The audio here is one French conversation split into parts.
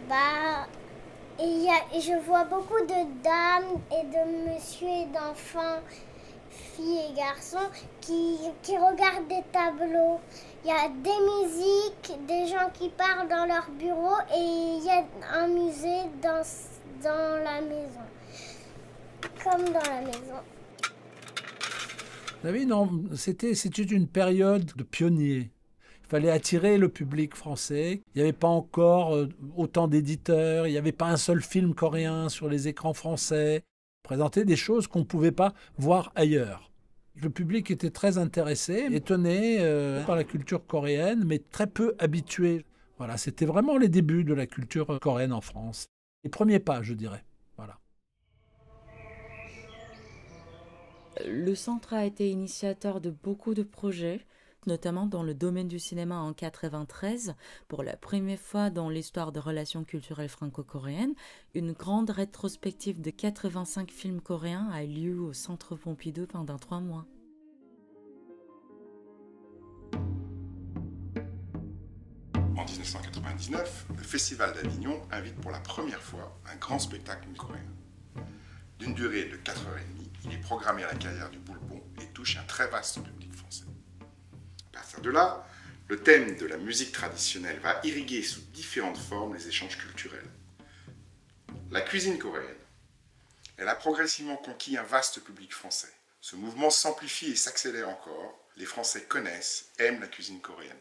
Bah, je vois beaucoup de dames et de monsieur et d'enfants, filles et garçons, qui regardent des tableaux. Il y a des musiques, des gens qui parlent dans leur bureau et il y a un musée dans la maison. Comme dans la maison. Vous savez, non, c'était une période de pionniers. Il fallait attirer le public français. Il n'y avait pas encore autant d'éditeurs. Il n'y avait pas un seul film coréen sur les écrans français. Présenter des choses qu'on ne pouvait pas voir ailleurs. Le public était très intéressé, étonné par la culture coréenne, mais très peu habitué. Voilà, c'était vraiment les débuts de la culture coréenne en France. Les premiers pas, je dirais. Voilà. Le centre a été initiateur de beaucoup de projets, notamment dans le domaine du cinéma en 1993, pour la première fois dans l'histoire des relations culturelles franco-coréennes. Une grande rétrospective de 85 films coréens a eu lieu au Centre Pompidou pendant 3 mois. En 1999, le Festival d'Avignon invite pour la première fois un grand spectacle coréen. D'une durée de 4h30, il est programmé à la carrière du Boulbon et touche un très vaste public français. À partir de là, le thème de la musique traditionnelle va irriguer sous différentes formes les échanges culturels. La cuisine coréenne, elle a progressivement conquis un vaste public français. Ce mouvement s'amplifie et s'accélère encore. Les Français connaissent, aiment la cuisine coréenne.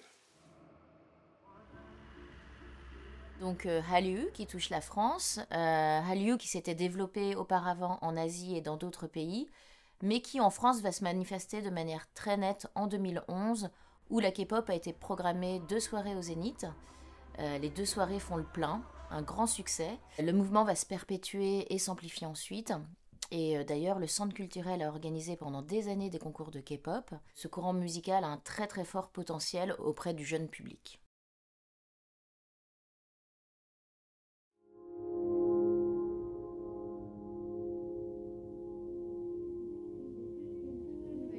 Donc Hallyu qui touche la France, Hallyu qui s'était développé auparavant en Asie et dans d'autres pays, mais qui en France va se manifester de manière très nette en 2011, où la K-pop a été programmée 2 soirées au Zénith. Les 2 soirées font le plein, un grand succès. Le mouvement va se perpétuer et s'amplifier ensuite. Et d'ailleurs, le Centre culturel a organisé pendant des années des concours de K-pop. Ce courant musical a un très très fort potentiel auprès du jeune public.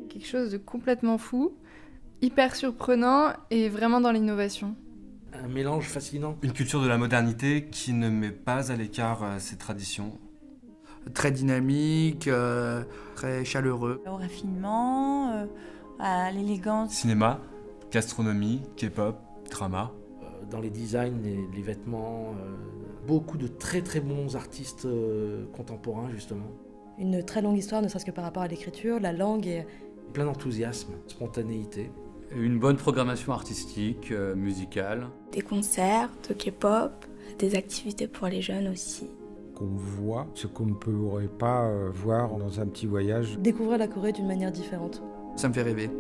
Quelque chose de complètement fou, hyper surprenant et vraiment dans l'innovation. Un mélange fascinant. Une culture de la modernité qui ne met pas à l'écart ses traditions. Très dynamique, très chaleureux. Au raffinement, à l'élégance. Cinéma, gastronomie, K-pop, drama. Dans les designs, les vêtements, beaucoup de très très bons artistes contemporains justement. Une très longue histoire, ne serait-ce que par rapport à l'écriture, la langue et... Plein d'enthousiasme, spontanéité. Une bonne programmation artistique, musicale. Des concerts de K-pop, des activités pour les jeunes aussi. Qu'on voit ce qu'on ne pourrait pas voir dans un petit voyage. Découvrir la Corée d'une manière différente. Ça me fait rêver.